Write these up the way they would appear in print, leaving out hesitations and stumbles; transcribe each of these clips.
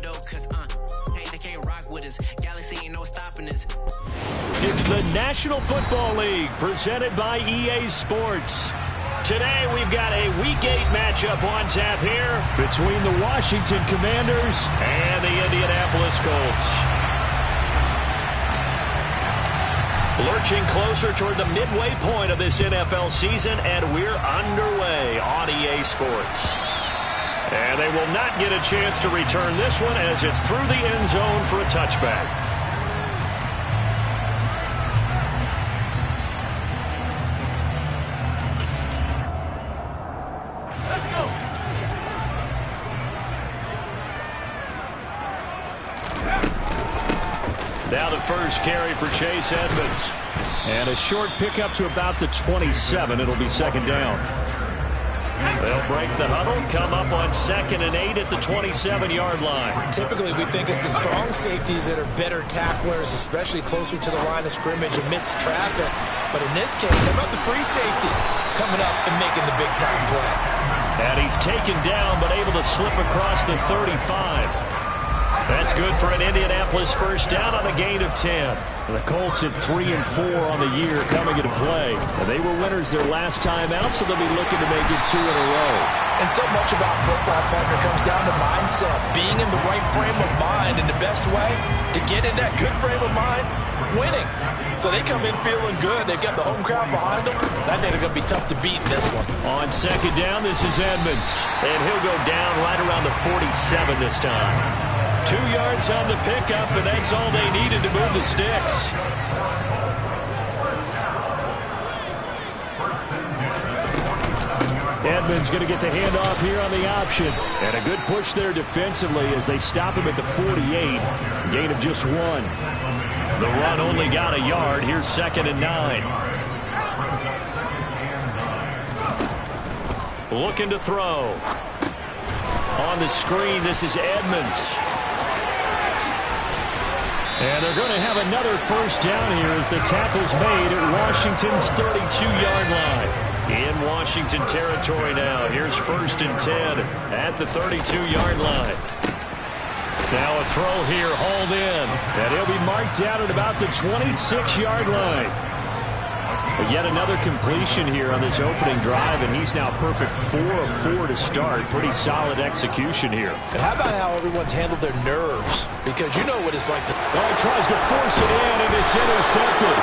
though, cause they can't rock with us. Galaxy ain't no stopping us. It's the National Football League presented by EA Sports. Today we've got a Week 8 matchup on tap here between the Washington Commanders and the Indianapolis Colts. Lurching closer toward the midway point of this NFL season, and we're underway on EA Sports. And they will not get a chance to return this one as it's through the end zone for a touchback. Let's go. Now the first carry for Chase Edmonds. And a short pickup to about the 27. It'll be second down. They'll break the huddle, come up on 2nd and 8 at the 27-yard line. Typically, we think it's the strong safeties that are better tacklers, especially closer to the line of scrimmage amidst traffic. But in this case, how about the free safety coming up and making the big-time play? And he's taken down, but able to slip across the 35. That's good for an Indianapolis first down on a gain of 10. The Colts at 3 and 4 on the year coming into play. And they were winners their last time out, so they'll be looking to make it 2 in a row. And so much about football, partner, comes down to mindset. Being in the right frame of mind, and the best way to get in that good frame of mind, winning. So they come in feeling good. They've got the home crowd behind them. I think they're going to be tough to beat in this one. On second down, this is Edmonds. And he'll go down right around the 47 this time. 2 yards on the pickup, and that's all they needed to move the sticks. Edmonds going to get the handoff here on the option. And a good push there defensively as they stop him at the 48. Gain of just 1. The run only got a yard. Here's 2nd and 9. Looking to throw. On the screen, this is Edmonds. And they're going to have another first down here as the tackle's made at Washington's 32-yard line. In Washington territory now. Here's 1st and 10 at the 32-yard line. Now a throw here, hauled in. And he'll be marked down at about the 26-yard line. But yet another completion here on this opening drive, and he's now perfect 4 of 4 to start. Pretty solid execution here. And how about how everyone's handled their nerves? Because you know what it's like to... Oh, he tries to force it in, and it's intercepted.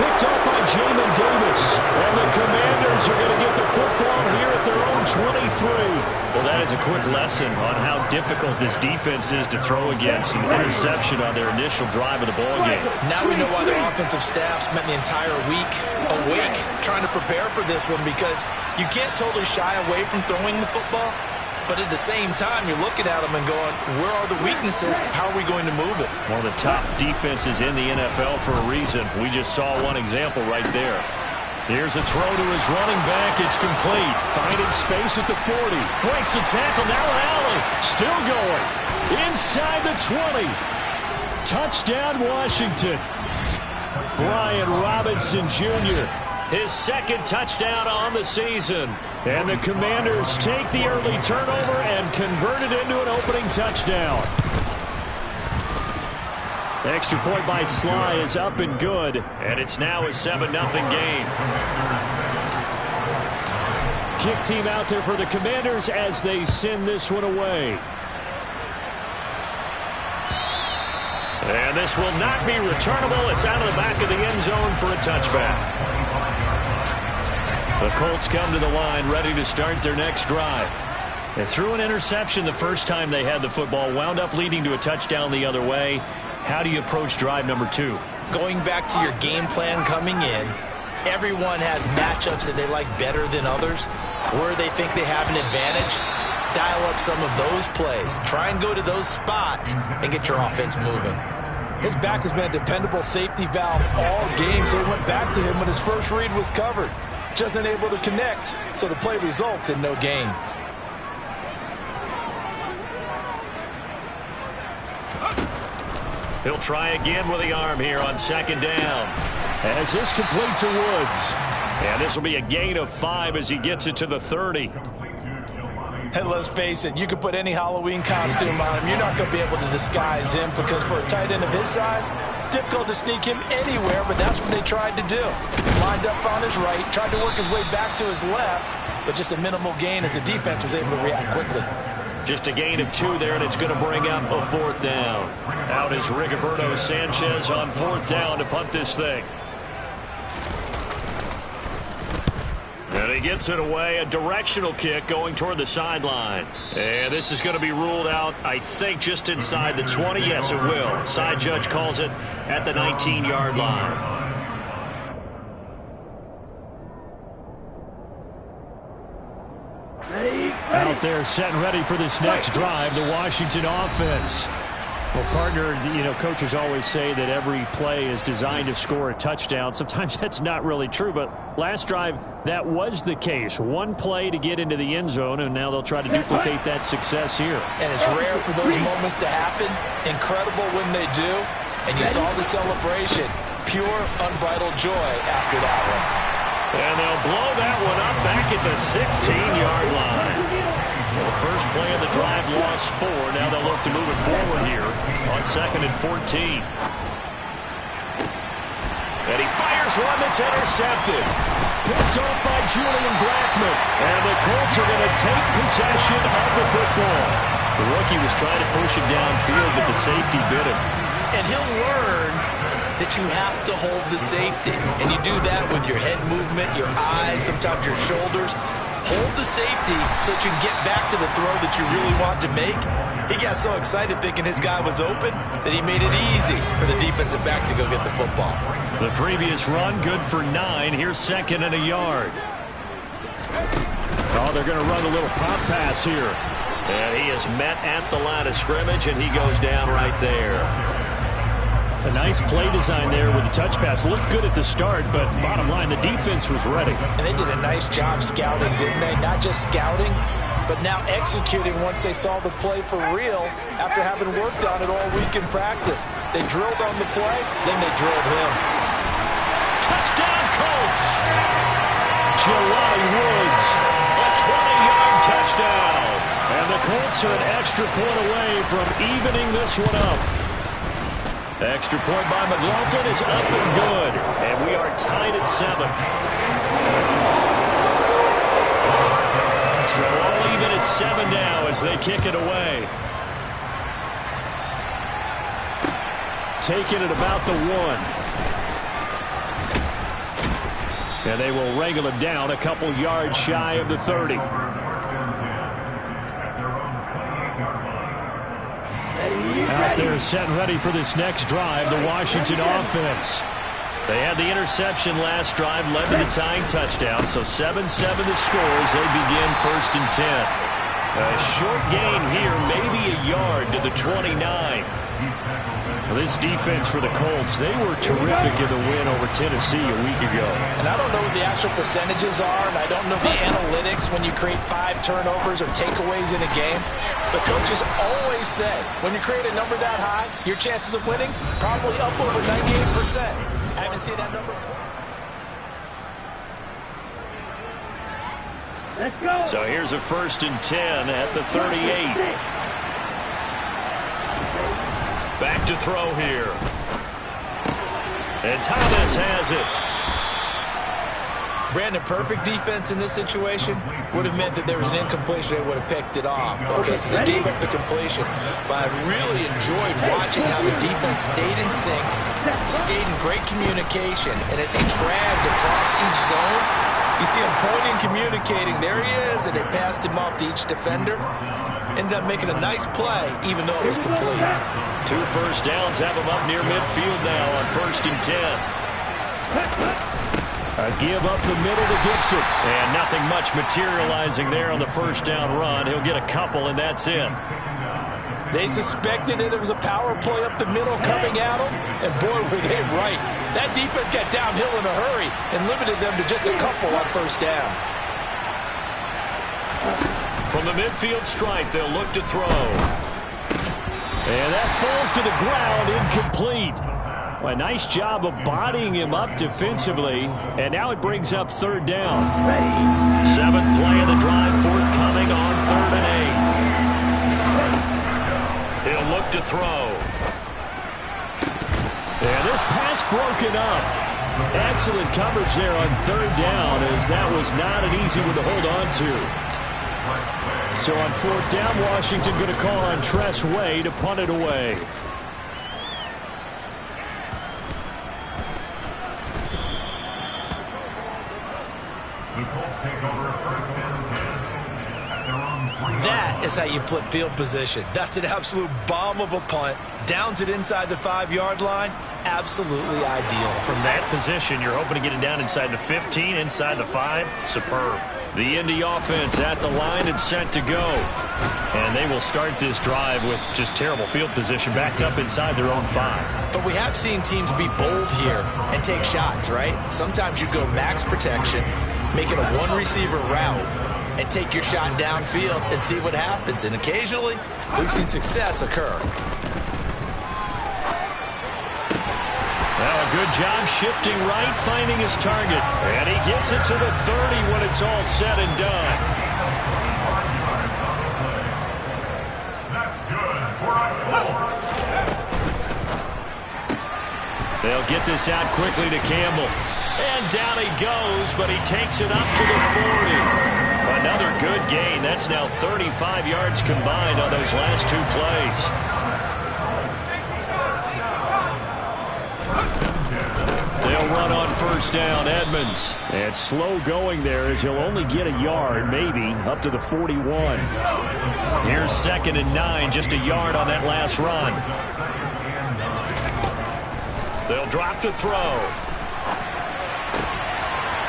Picked off by Jamin Davis. And the Commanders are going to get the football here at their own 23. Well, that is a quick lesson on how difficult this defense is to throw against an interception on their initial drive of the ballgame. Now we know why their offensive staff spent the entire week awake trying to prepare for this one, because you can't totally shy away from throwing the football. But at the same time, you're looking at them and going, where are the weaknesses? How are we going to move it? One of the top defenses in the NFL for a reason. We just saw one example right there. Here's a throw to his running back. It's complete. Finding space at the 40. Breaks the tackle. Now Allen. Still going. Inside the 20. Touchdown, Washington. Brian Robinson Jr. His 2nd touchdown on the season. And the Commanders take the early turnover and convert it into an opening touchdown. Extra point by Sly is up and good. And it's now a 7-0 game. Kick team out there for the Commanders as they send this one away. And this will not be returnable. It's out of the back of the end zone for a touchback. The Colts come to the line ready to start their next drive. They threw an interception the first time they had the football, wound up leading to a touchdown the other way. How do you approach drive number 2? Going back to your game plan coming in, everyone has matchups that they like better than others, where they think they have an advantage. Dial up some of those plays. Try and go to those spots and get your offense moving. His back has been a dependable safety valve all game, so he went back to him when his first read was covered. Just unable to connect, so the play results in no gain. He'll try again with the arm here on 2nd down. As this complete to Woods. And this will be a gain of 5 as he gets it to the 30. And let's face it, you could put any Halloween costume on him. You're not going to be able to disguise him because for a tight end of his size, difficult to sneak him anywhere, but that's what they tried to do. Lined up on his right, tried to work his way back to his left, but just a minimal gain as the defense was able to react quickly. Just a gain of 2 there, and it's going to bring up a 4th down. Out is Rigoberto Sanchez on 4th down to punt this thing. And he gets it away, a directional kick going toward the sideline. And this is going to be ruled out, I think, just inside the 20. Yes, it will. Side judge calls it at the 19-yard line. Out there set and ready for this next drive, the Washington offense. Well, partner, coaches always say that every play is designed to score a touchdown. Sometimes that's not really true, but last drive, that was the case. One play to get into the end zone, and now they'll try to duplicate that success here. And it's rare for those moments to happen. Incredible when they do. And you saw the celebration. Pure, unbridled joy after that one. And they'll blow that one up back at the 16-yard line. Well, the first play of the drive lost 4. Now they'll look to move it forward here on 2nd and 14. And he fires one that's intercepted. Picked off by Julian Blackmon. And the Colts are going to take possession of the football. The rookie was trying to push him downfield, but the safety bit him. And he'll learn that you have to hold the safety. And you do that with your head movement, your eyes, sometimes your shoulders. Hold the safety so that you can get back to the throw that you really want to make. He got so excited thinking his guy was open that he made it easy for the defensive back to go get the football. The previous run, good for 9. Here's 2nd and a yard. Oh, they're going to run a little pop pass here. And he is met at the line of scrimmage, and he goes down right there. A nice play design there with the touch pass. Looked good at the start, but bottom line, the defense was ready. And they did a nice job scouting, didn't they? Not just scouting, but now executing once they saw the play for real after having worked on it all week in practice. They drilled on the play, then they drilled him. Touchdown, Colts! Jelani Woods, a 20-yard touchdown. And the Colts are an extra point away from evening this one up. Extra point by McLaughlin is up and good. And we are tied at 7. So all even at 7 now as they kick it away. Taking it about the 1. And they will wrangle him down a couple yards shy of the 30. Out there set and ready for this next drive, the Washington offense. They had the interception last drive, led to the tying touchdown, so 7-7 the score as they begin 1st and 10. A short gain here, maybe a yard to the 29. Well, this defense for the Colts, they were terrific in the win over Tennessee a week ago. And I don't know what the actual percentages are, and I don't know the analytics when you create 5 turnovers or takeaways in a game. The coaches always say, when you create a number that high, your chances of winning probably up over 98%. I haven't seen that number. Let's go. So here's a 1st and 10 at the 38. Back to throw here. And Thomas has it. Brandon, perfect defense in this situation would have meant that there was an incompletion. They would have picked it off. Okay, so they gave up the completion. But I really enjoyed watching how the defense stayed in sync, stayed in great communication. And as he dragged across each zone, you see him pointing, communicating. There he is, and they passed him off to each defender. Ended up making a nice play, even though it was complete. 2 first downs have him up near midfield now on 1st and 10. A give up the middle to Gibson. And nothing much materializing there on the 1st down run. He'll get a couple, and that's it. They suspected that it was a power play up the middle coming at them, and boy, were they right. That defense got downhill in a hurry and limited them to just a couple on 1st down. From the midfield stripe, they'll look to throw. And that falls to the ground, incomplete. A nice job of bodying him up defensively, and now it brings up third down. Seventh play of the drive, forthcoming on 3rd and 8. He'll look to throw. And this pass broken up. Excellent coverage there on 3rd down, as that was not an easy one to hold on to. So on 4th down, Washington going to call on Tress Way to punt it away. That is how you flip field position. That's an absolute bomb of a punt. Downs it inside the 5-yard line. Absolutely ideal. From that position, you're hoping to get it down inside the 15, inside the 5. Superb. The Indy offense at the line and set to go. And they will start this drive with just terrible field position, backed up inside their own 5. But we have seen teams be bold here and take shots, right? Sometimes you go max protection, make it a one-receiver route, and take your shot downfield and see what happens. And occasionally, we've seen success occur. Well, a good job shifting right, finding his target. And he gets it to the 30 when it's all said and done. They'll get this out quickly to Campbell. And down he goes, but he takes it up to the 40. Another good gain. That's now 35 yards combined on those last 2 plays. They'll run on 1st down, Edmonds. And slow going there as he'll only get a yard, maybe, up to the 41. Here's 2nd and 9, just a yard on that last run. They'll drop to throw.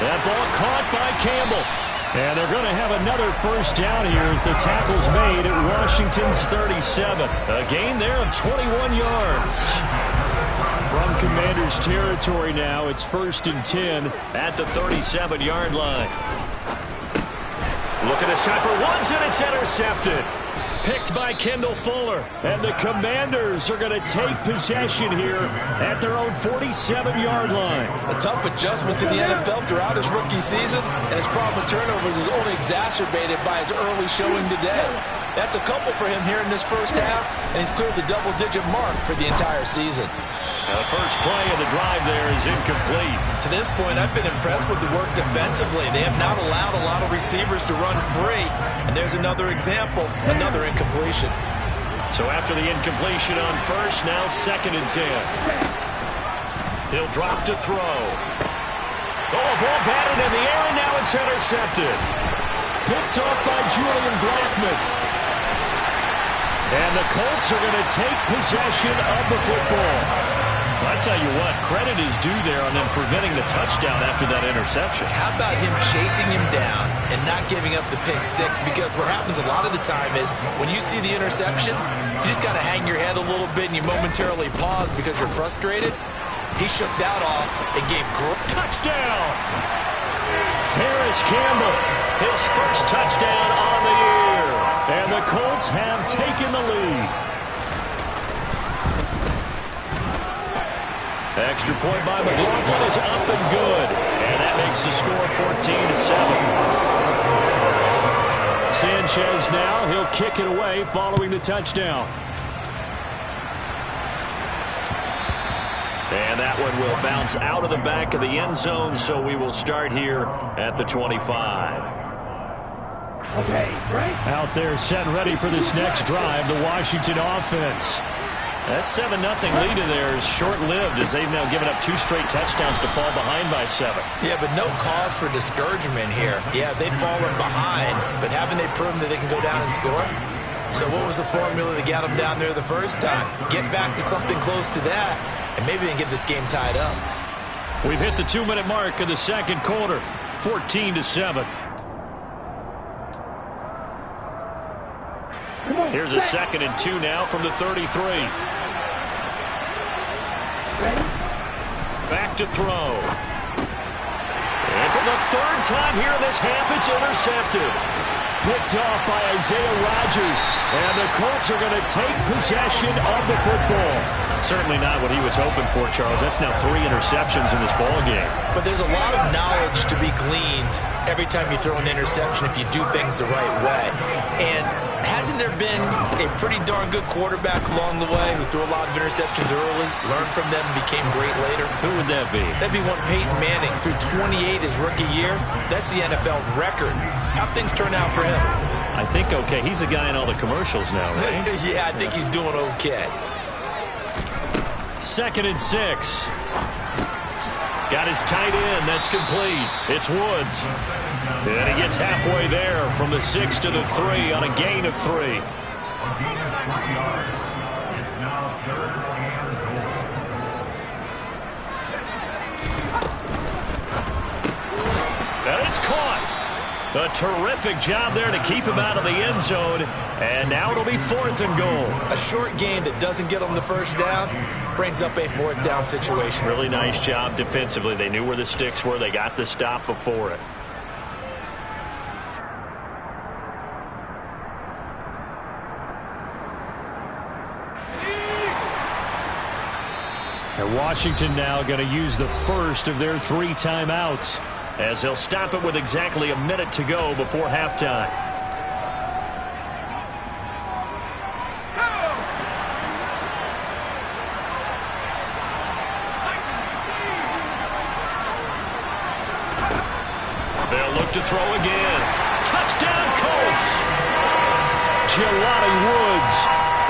That ball caught by Campbell. And they're going to have another 1st down here as the tackle's made at Washington's 37. A gain there of 21 yards. From Commanders territory now, it's 1st and 10 at the 37-yard line. Look at this time for Woods, and it's intercepted. Picked by Kendall Fuller. And the Commanders are going to take possession here at their own 47-yard line. A tough adjustment to the NFL throughout his rookie season, and his problem with turnovers is only exacerbated by his early showing today. That's a couple for him here in this first half, and he's cleared the double-digit mark for the entire season. The first play of the drive there is incomplete. To this point, I've been impressed with the work defensively. They have not allowed a lot of receivers to run free. And there's another example, another incompletion. So after the incompletion on 1st, now 2nd and 10. He'll drop to throw. Oh, ball batted in the air, and now it's intercepted. Picked off by Julian Blackmon. And the Colts are going to take possession of the football. I tell you what, credit is due there on them preventing the touchdown after that interception. How about him chasing him down and not giving up the pick 6? Because what happens a lot of the time is when you see the interception, you just kind of hang your head a little bit and you momentarily pause because you're frustrated. He shook that off and gave touchdown. Paris Campbell, his first touchdown on the year. And the Colts have taken the lead. Extra point by McLaughlin is up and good. And that makes the score 14-7. Sanchez now, he'll kick it away following the touchdown. And that one will bounce out of the back of the end zone, so we will start here at the 25. Okay, right. Out there set ready for this next drive, the Washington offense. That 7-0 lead of theirs short-lived as they've now given up 2 straight touchdowns to fall behind by 7. Yeah, but no cause for discouragement here. Yeah, they've fallen behind, but haven't they proven that they can go down and score? So what was the formula that got them down there the first time? Get back to something close to that, and maybe they can get this game tied up. We've hit the 2-minute mark of the second quarter, 14-7. Here's a 2nd and 2 now from the 33. Back to throw. And for the 3rd time here in this half, it's intercepted. picked off by Isaiah Rodgers. And the Colts are going to take possession of the football. Certainly not what he was hoping for, Charles. That's now 3 interceptions in this ball game. But there's a lot of knowledge to be gleaned every time you throw an interception if you do things the right way. And hasn't there been a pretty darn good quarterback along the way who threw a lot of interceptions early, learned from them, and became great later? Who would that be? That'd be one Peyton Manning. Threw 28 his rookie year. That's the NFL record. How'd things turn out for him? I think okay. He's the guy in all the commercials now, right? Yeah, I think he's doing okay. 2nd and 6. Got his tight end. That's complete. It's Woods. And he gets halfway there from the 6 to the 3 on a gain of 3. And it's caught. A terrific job there to keep him out of the end zone. And now it'll be 4th and goal. A short gain that doesn't get him the first down brings up a 4th down situation. Really nice job defensively. They knew where the sticks were. They got the stop before it. And Washington now going to use the first of their 3 timeouts, as they'll stop it with exactly a minute to go before halftime. They'll look to throw again. Touchdown, Colts! Jelani Woods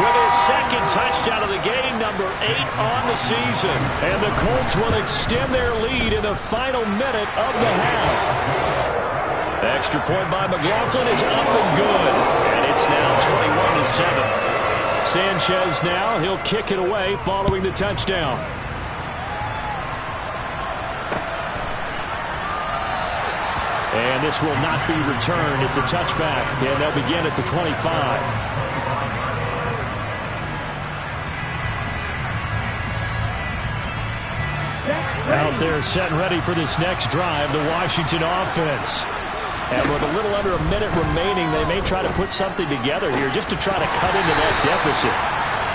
with his 2nd touchdown of the game, number 8 on the season. And the Colts will extend their lead in the final minute of the half. Extra point by McLaughlin is up and good. And it's now 21-7. Sanchez now, he'll kick it away following the touchdown. And this will not be returned. It's a touchback, and they'll begin at the 25. Out there set and ready for this next drive, the Washington offense. And with a little under a minute remaining, they may try to put something together here just to try to cut into that deficit.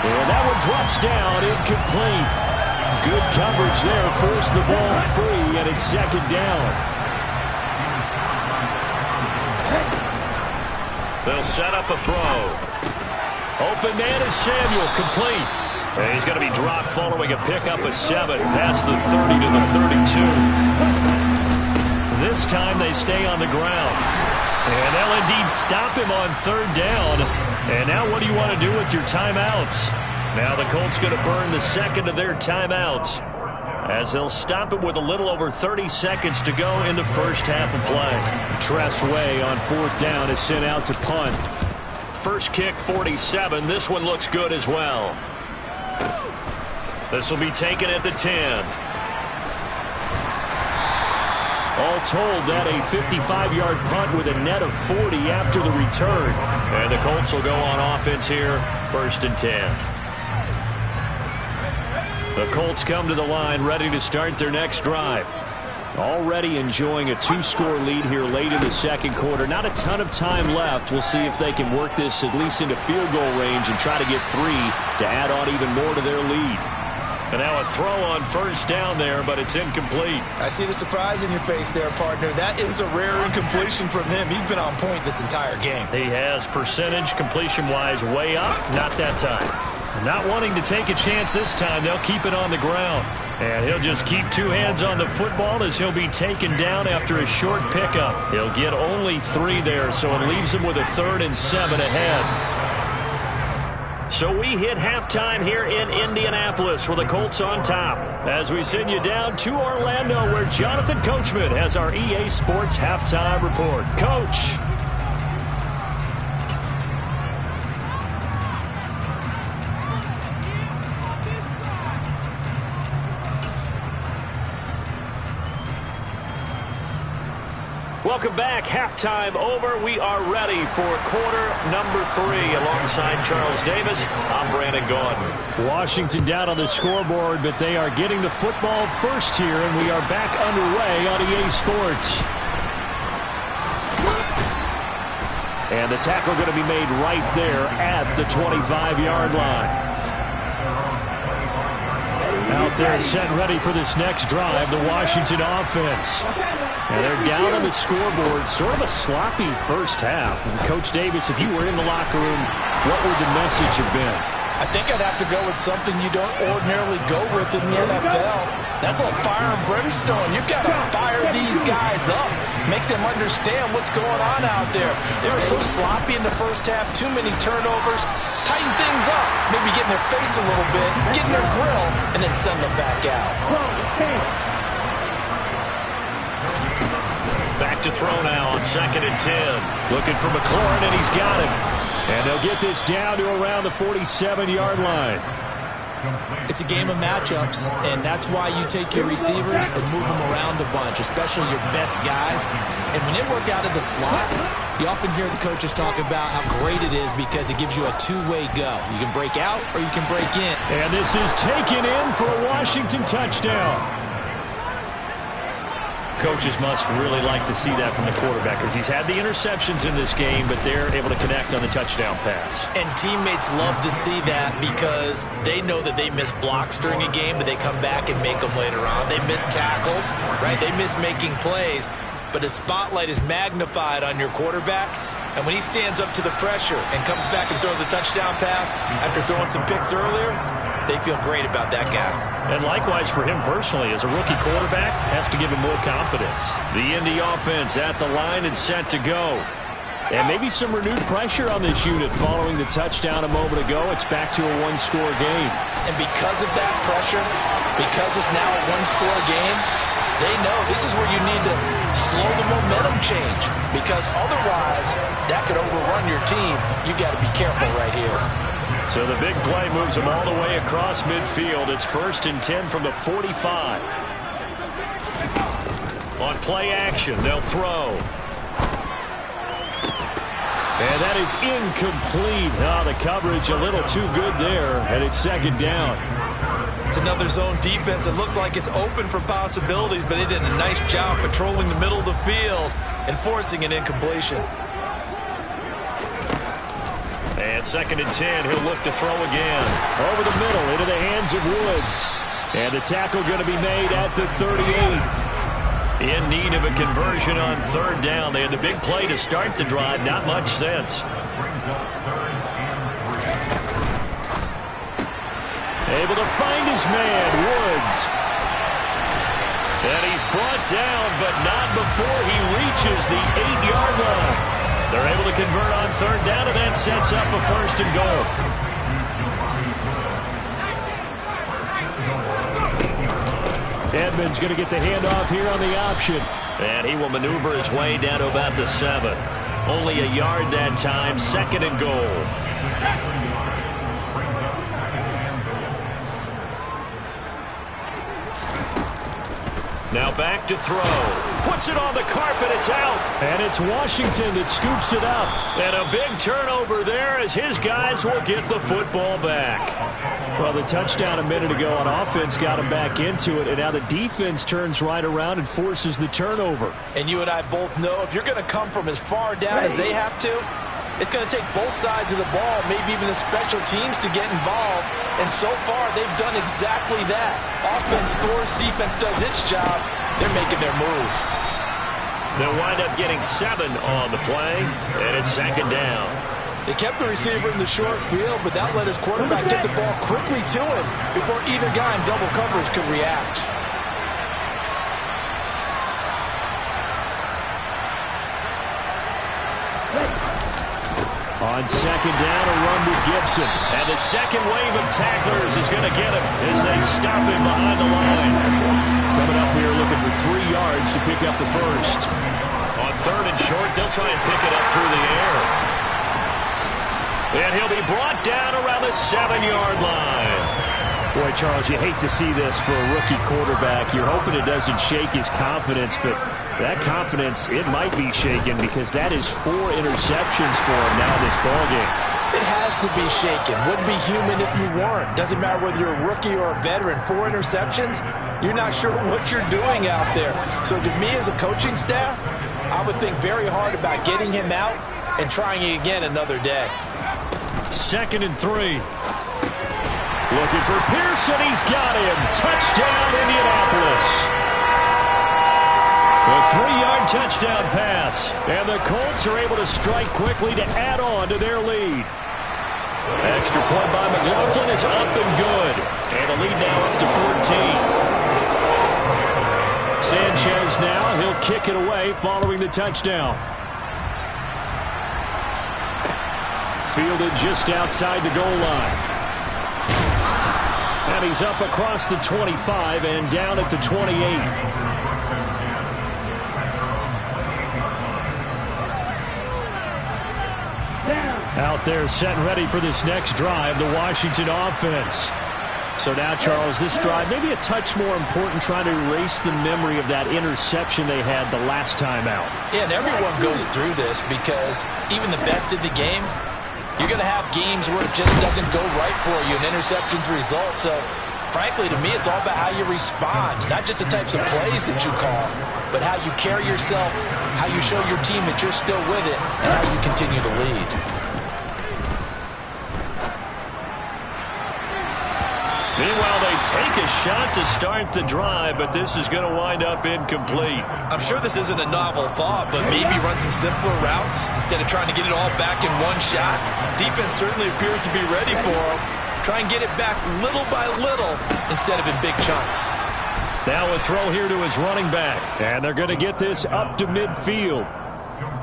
And that one drops down, incomplete. Good coverage there, forced the ball free, and it's 2nd down. They'll set up a throw. Open man is Samuel, complete. And he's going to be dropped following a pickup of 7 past the 30 to the 32. This time they stay on the ground. And they'll indeed stop him on 3rd down. And now what do you want to do with your timeouts? Now the Colts going to burn the 2nd of their timeouts, as they'll stop it with a little over 30 seconds to go in the first half of play. Tress Way on 4th down is sent out to punt. First kick 47. This one looks good as well. This will be taken at the 10. All told, that a 55-yard punt with a net of 40 after the return. And the Colts will go on offense here, 1st and 10. The Colts come to the line ready to start their next drive. Already enjoying a 2-score lead here late in the 2nd quarter. Not a ton of time left. We'll see if they can work this at least into field goal range and try to get 3 to add on even more to their lead. And now a throw on 1st down there, but it's incomplete. I see the surprise in your face there, partner. That is a rare incompletion from him. He's been on point this entire game. He has percentage completion-wise way up. Not that time. Not wanting to take a chance this time, they'll keep it on the ground. And he'll just keep 2 hands on the football as he'll be taken down after a short pickup. He'll get only 3 there, so it leaves him with a 3rd and 7 ahead. So we hit halftime here in Indianapolis with the Colts on top, as we send you down to Orlando, where Jonathan Coachman has our EA Sports halftime report. Coach. Welcome back. Halftime over. We are ready for quarter number 3. Alongside Charles Davis, I'm Brandon Gaudin. Washington down on the scoreboard, but they are getting the football first here, and we are back underway on EA Sports. And the tackle going to be made right there at the 25-yard line. Out there set ready for this next drive, the Washington offense. And they're down on the scoreboard, sort of a sloppy first half. And Coach Davis, if you were in the locker room, what would the message have been? I think I'd have to go with something you don't ordinarily go with in the NFL. That's like fire and brimstone. You've got to fire these guys up. Make them understand what's going on out there. They were so sloppy in the first half, too many turnovers. Tighten things up. Maybe get in their face a little bit, get in their grill, and then send them back out. Back to throw now on 2nd and 10. Looking for McLaurin, and he's got him. And they'll get this down to around the 47-yard line. It's a game of matchups, and that's why you take your receivers and move them around a bunch, especially your best guys. And when they work out of the slot, you often hear the coaches talk about how great it is because it gives you a two-way go. You can break out or you can break in. And this is taken in for a Washington touchdown. Coaches must really like to see that from the quarterback because he's had the interceptions in this game, but they're able to connect on the touchdown pass. And teammates love to see that because they know that they miss blocks during a game, but they come back and make them later on. They miss tackles, right? They miss making plays, but the spotlight is magnified on your quarterback. And when he stands up to the pressure and comes back and throws a touchdown pass after throwing some picks earlier, they feel great about that guy. And likewise for him personally, as a rookie quarterback, has to give him more confidence. The Indy offense at the line and set to go. And maybe some renewed pressure on this unit following the touchdown a moment ago. It's back to a one-score game. And because of that pressure, because it's now a one-score game, they know this is where you need to slow the momentum change. Because otherwise, that could overrun your team. You got to be careful right here. So the big play moves them all the way across midfield. It's 1st and 10 from the 45. On play action, they'll throw. And that is incomplete. Oh, the coverage a little too good there, and it's 2nd down. It's another zone defense that looks like it's open for possibilities, but they did a nice job patrolling the middle of the field and forcing an incompletion. And 2nd and 10, he'll look to throw again. Over the middle, into the hands of Woods. And the tackle going to be made at the 38. In need of a conversion on 3rd down. They had the big play to start the drive. Not much sense. Able to find his man, Woods. And he's brought down, but not before he reaches the 8-yard line. They're able to convert on 3rd down, and that sets up a 1st and goal. Edmonds going to get the handoff here on the option. And he will maneuver his way down to about the 7. Only a yard that time, 2nd and goal. Now back to throw. Puts it on the carpet. It's out. And it's Washington that scoops it up. And a big turnover there as his guys will get the football back. Well, the touchdown a minute ago on offense got him back into it. And now the defense turns right around and forces the turnover. And you and I both know if you're going to come from as far down as they have to, it's going to take both sides of the ball, maybe even the special teams to get involved. And so far, they've done exactly that. Offense scores, defense does its job. They're making their move. They'll wind up getting 7 on the play, and it's 2nd down. They kept the receiver in the short field, but that let his quarterback get the ball quickly to him before either guy in double coverage could react. On 2nd down, a run with Gibson. And the second wave of tacklers is going to get him as they stop him behind the line. Coming up here looking for 3 yards to pick up the 1st. On 3rd and short, they'll try and pick it up through the air. And he'll be brought down around the 7-yard line. Boy, Charles, you hate to see this for a rookie quarterback. You're hoping it doesn't shake his confidence, but that confidence, it might be shaken because that is 4 interceptions for him now in this ballgame. It has to be shaken. Wouldn't be human if you weren't. Doesn't matter whether you're a rookie or a veteran. 4 interceptions, you're not sure what you're doing out there. So to me as a coaching staff, I would think very hard about getting him out and trying it again another day. 2nd and 3. Looking for Pearson. He's got him. Touchdown, Indianapolis. A 3-yard touchdown pass. And the Colts are able to strike quickly to add on to their lead. Extra point by McLaughlin is up and good. And the lead now up to 14. Sanchez now. He'll kick it away following the touchdown. Fielded just outside the goal line. And he's up across the 25 and down at the 28. Out there set and ready for this next drive, the Washington offense. So now, Charles, this drive maybe a touch more important, trying to erase the memory of that interception they had the last time out. Yeah, and everyone goes through this because even the best of the game, you're going to have games where it just doesn't go right for you, and interceptions result. So, frankly, to me, it's all about how you respond, not just the types of plays that you call, but how you carry yourself, how you show your team that you're still with it, and how you continue to lead. Meanwhile, they take a shot to start the drive, but this is going to wind up incomplete. I'm sure this isn't a novel thought, but maybe run some simpler routes instead of trying to get it all back in one shot. Defense certainly appears to be ready for them. Try and get it back little by little instead of in big chunks. Now a throw here to his running back, and they're going to get this up to midfield.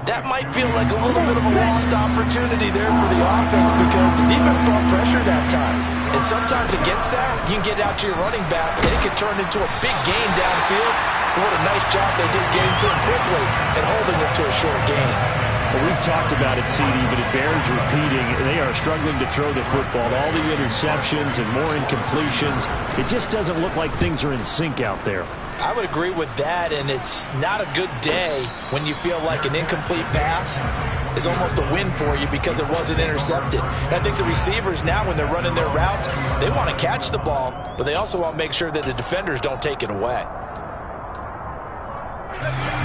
That might feel like a little bit of a lost opportunity there for the offense because the defense brought pressure that time. And sometimes against that, you can get out to your running back, and it can turn into a big gain downfield. But what a nice job they did getting to him quickly and holding him to a short gain. Well, we've talked about it, CD, but it bears repeating. They are struggling to throw the football. All the interceptions and more incompletions. It just doesn't look like things are in sync out there. I would agree with that, and it's not a good day when you feel like an incomplete pass is almost a win for you because it wasn't intercepted. And I think the receivers now, when they're running their routes, they want to catch the ball, but they also want to make sure that the defenders don't take it away.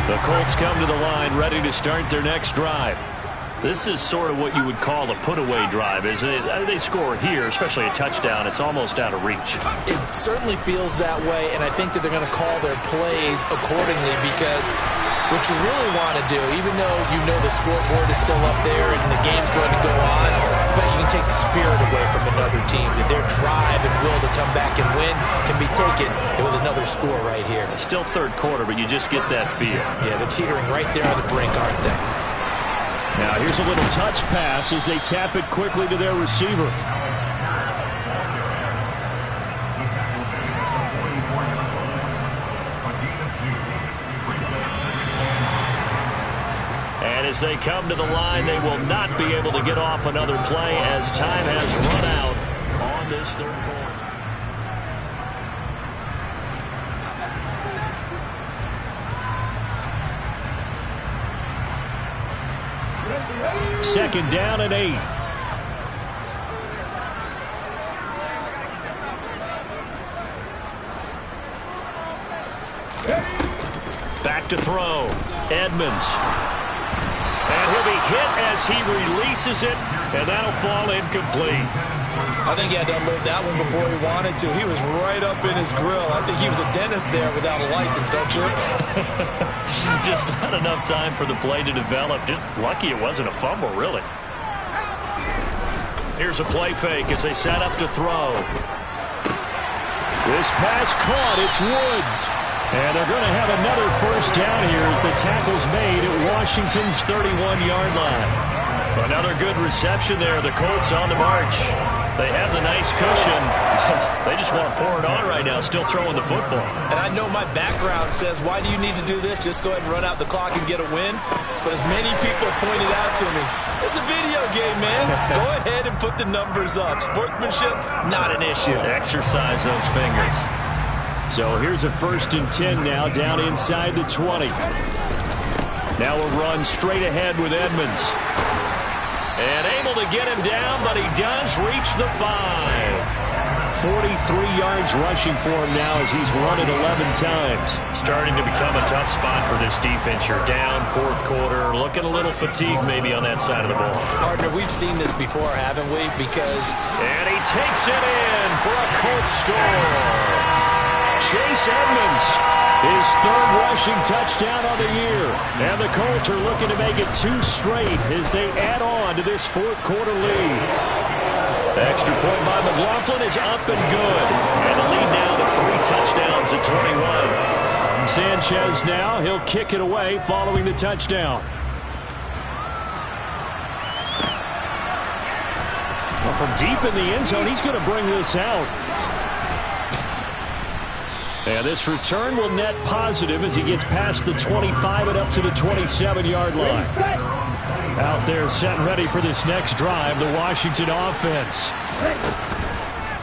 The Colts come to the line ready to start their next drive. This is sort of what you would call a put-away drive, isn't it? They score here, especially a touchdown. It's almost out of reach. It certainly feels that way, and I think that they're going to call their plays accordingly because what you really want to do, even though you know the scoreboard is still up there and the game's going to go on, but you can take the spirit away from another team, that their drive and will to come back and win can be taken with another score right here. It's still third quarter, but you just get that feel. Yeah, they're teetering right there on the brink, aren't they? Now here's a little touch pass as they tap it quickly to their receiver. And as they come to the line, they will not be able to get off another play as time has run out on this third quarter. Second down and 8. Back to throw. Edmonds. And he'll be hit as he releases it, and that'll fall incomplete. I think he had to unload that one before he wanted to. He was right up in his grill. I think he was a dentist there without a license, don't you? Just not enough time for the play to develop. Just lucky it wasn't a fumble, really. Here's a play fake as they set up to throw. This pass caught. It's Woods. And they're going to have another first down here as the tackle's made at Washington's 31-yard line. Another good reception there. The Colts on the march. They have the nice cushion. They just want to pour it on right now, still throwing the football. And I know my background says, why do you need to do this? Just go ahead and run out the clock and get a win. But as many people pointed out to me, it's a video game, man. Go ahead and put the numbers up. Sportsmanship, not an issue. Exercise those fingers. So here's a 1st and 10 now, down inside the 20. Now a run straight ahead with Edmonds. And able to get him down, but he does reach the 5. 43 yards rushing for him now as he's run it 11 times. Starting to become a tough spot for this defense. You're down fourth quarter. Looking a little fatigued maybe on that side of the ball. Partner, we've seen this before, haven't we? And he takes it in for a Colts score. Chase Edmonds, his third rushing touchdown on the year. And the Colts are looking to make it 2 straight as they add on to this fourth quarter lead. The extra point by McLaughlin is up and good. And the lead now to 3 touchdowns at 21. Sanchez now, he'll kick it away following the touchdown. Well, from deep in the end zone, he's going to bring this out. And this return will net positive as he gets past the 25 and up to the 27-yard line. Out there set and ready for this next drive, the Washington offense.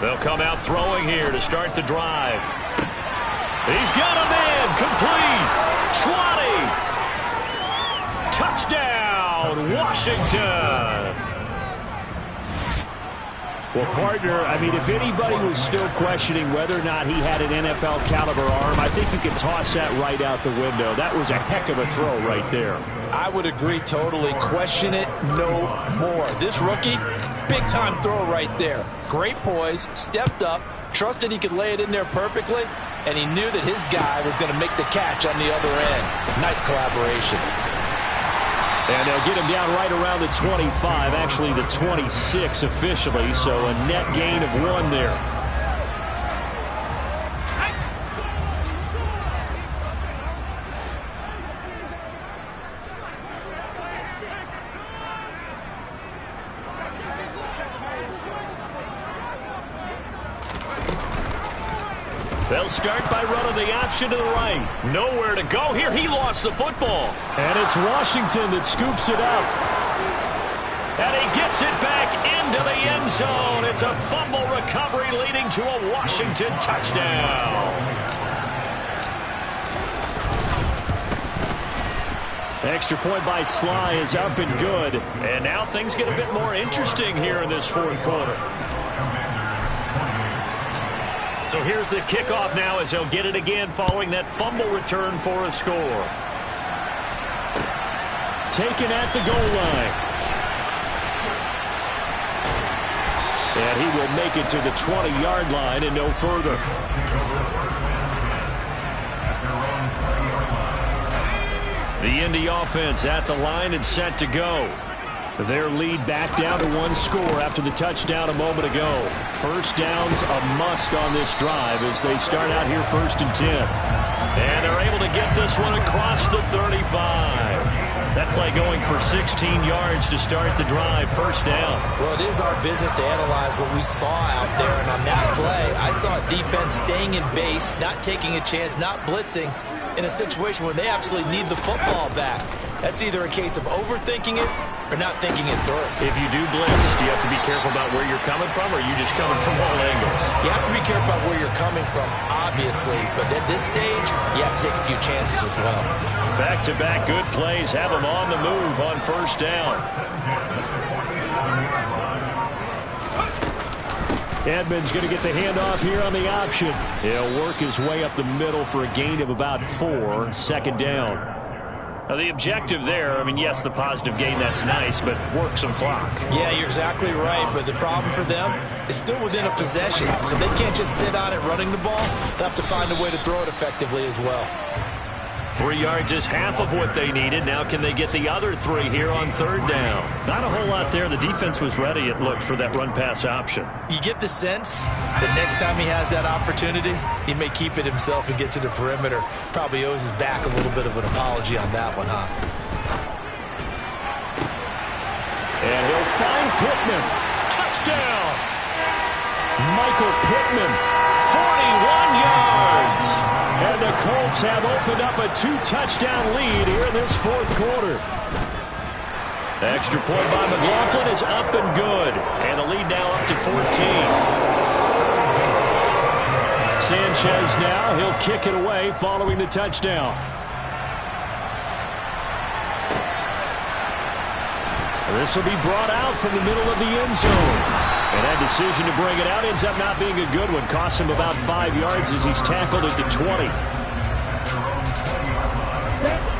They'll come out throwing here to start the drive. He's got him in, complete, 20. Touchdown, Washington. Well, partner, I mean, if anybody was still questioning whether or not he had an NFL caliber arm, I think you can toss that right out the window. That was a heck of a throw right there. I would agree totally. Question it no more. This rookie, big-time throw right there. Great poise, stepped up, trusted he could lay it in there perfectly, and he knew that his guy was going to make the catch on the other end. Nice collaboration. And they'll get him down right around the 25, actually the 26 officially, so a net gain of 1 there. They'll start by running the option to the right. Nowhere to go here. He lost the football. And it's Washington that scoops it up. And he gets it back into the end zone. It's a fumble recovery leading to a Washington touchdown. Extra point by Sly is up and good. And now things get a bit more interesting here in this fourth quarter. So here's the kickoff now as they'll get it again following that fumble return for a score. Taken at the goal line. And he will make it to the 20-yard line and no further. The Indy offense at the line and set to go. Their lead back down to 1 score after the touchdown a moment ago. First down's a must on this drive as they start out here 1st and 10. And they're able to get this one across the 35. That play going for 16 yards to start the drive, first down. Well, it is our business to analyze what we saw out there. And on that play, I saw a defense staying in base, not taking a chance, not blitzing in a situation where they absolutely need the football back. That's either a case of overthinking it or not thinking it through. If you do blitz, do you have to be careful about where you're coming from, or are you just coming from all angles? You have to be careful about where you're coming from, obviously. But at this stage, you have to take a few chances as well. Back-to-back good plays have them on the move on first down. Edmonds going to get the handoff here on the option. He'll work his way up the middle for a gain of about 4, second down. Now, the objective there, I mean, yes, the positive gain, that's nice, but work some clock. Yeah, you're exactly right, but the problem for them is still within a possession, so they can't just sit on it running the ball. They'll have to find a way to throw it effectively as well. 3 yards is half of what they needed. Now can they get the other 3 here on third down? Not a whole lot there. The defense was ready, it looked, for that run-pass option. You get the sense that next time he has that opportunity, he may keep it himself and get to the perimeter. Probably owes his back a little bit of an apology on that one, huh? And he'll find Pittman. Touchdown! Michael Pittman, 41 yards. And the Colts have opened up a 2-touchdown lead here in this fourth quarter. Extra point by McLaughlin is up and good. And the lead now up to 14. Sanchez now, he'll kick it away following the touchdown. This will be brought out from the middle of the end zone. And that decision to bring it out ends up not being a good one. Costs him about 5 yards as he's tackled at the 20.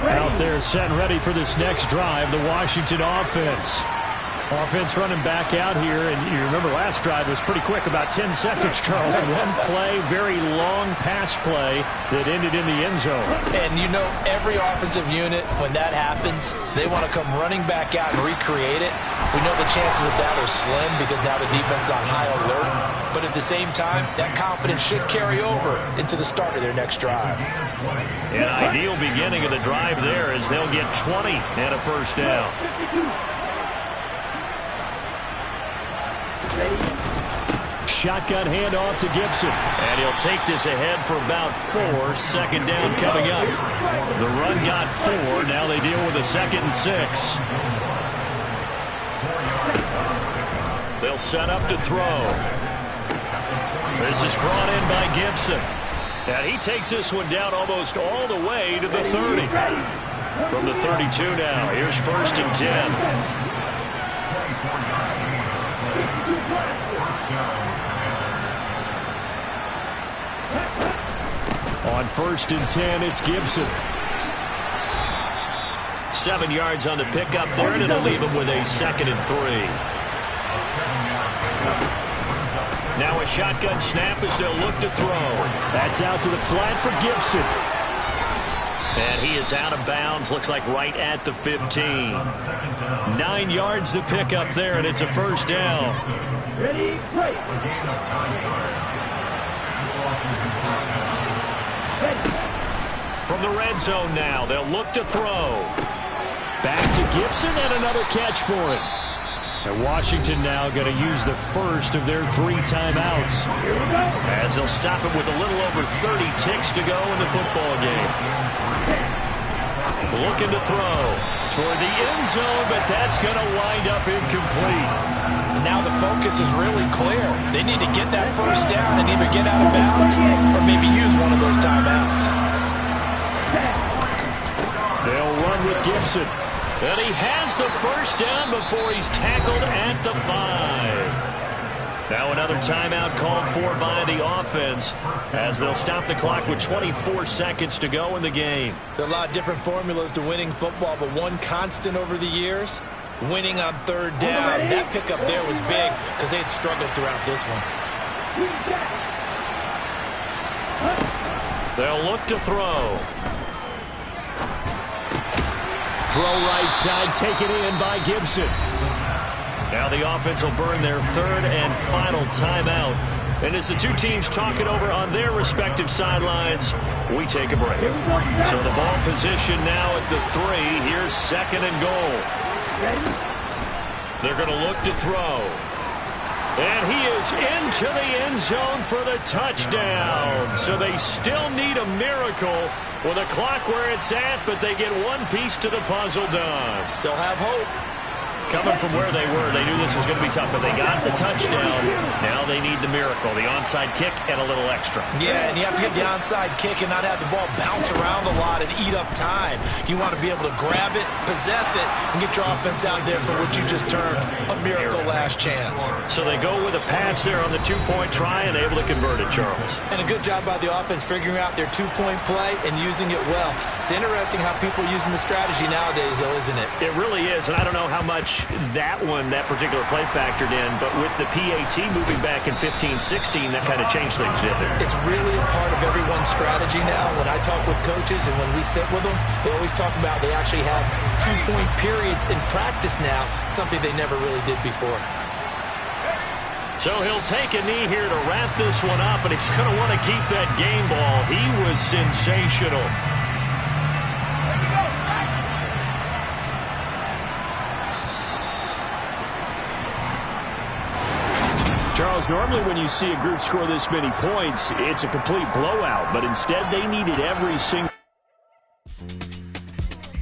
Out there set and ready for this next drive, the Washington offense. Offense running back out here, and you remember last drive was pretty quick, about 10 seconds, Charles. One play, very long pass play that ended in the end zone. And you know, every offensive unit, when that happens, they want to come running back out and recreate it. We know the chances of that are slim because now the defense is on high alert. But at the same time, that confidence should carry over into the start of their next drive. An ideal beginning of the drive there as they'll get 20 and a first down. Shotgun handoff to Gibson. And he'll take this ahead for about 4. Second down coming up. The run got 4. Now they deal with a 2nd and 6. They'll set up to throw. This is brought in by Gibson. And he takes this one down almost all the way to the 30. From the 32 now. Here's 1st and 10. On 1st and 10, it's Gibson. 7 yards on the pickup there, and it'll leave him with a 2nd and 3. Now a shotgun snap as they'll look to throw. That's out to the flat for Gibson. And he is out of bounds, looks like right at the 15. 9 yards to pick up there, and it's a first down. Ready, break. From the red zone now, they'll look to throw. Back to Gibson, and another catch for him. And Washington now going to use the first of their 3 timeouts. Here we go. As they'll stop it with a little over 30 ticks to go in the football game. Looking to throw toward the end zone, but that's going to wind up incomplete. And now the focus is really clear. They need to get that first down and either get out of bounds or maybe use one of those timeouts. They'll run with Gibson. And he has the first down before he's tackled at the 5. Now another timeout called for by the offense as they'll stop the clock with 24 seconds to go in the game. There are a lot of different formulas to winning football, but one constant over the years, winning on 3rd down. That pickup there was big because they had struggled throughout this one. They'll look to throw. Throw right side, taken in by Gibson. Now the offense will burn their 3rd and final timeout. And as the two teams talk it over on their respective sidelines, we take a break. So the ball position now at the 3. Here's 2nd and goal. They're going to look to throw. And he is into the end zone for the touchdown. So they still need a miracle with a clock where it's at, but they get one piece to the puzzle done. Still have hope. Coming from where they were, they knew this was going to be tough, but they got the touchdown. Now they need the miracle, the onside kick and a little extra. Yeah, and you have to get the onside kick and not have the ball bounce around a lot and eat up time. You want to be able to grab it, possess it, and get your offense out there for what you just termed a miracle last chance. So they go with a pass there on the 2-point try and able to convert it, Charles. And a good job by the offense figuring out their 2-point play and using it well. It's interesting how people are using the strategy nowadays, though, isn't it? It really is, and I don't know how much that particular play factored in, but with the PAT moving back in 15-16, that kind of changed things, didn't it? It's really a part of everyone's strategy now. When I talk with coaches and when we sit with them, they always talk about they actually have 2-point periods in practice now, something they never really did before. So he'll take a knee here to wrap this one up, and he's going to want to keep that game ball. He was sensational. Charles, normally when you see a group score this many points, it's a complete blowout, but instead they needed every single...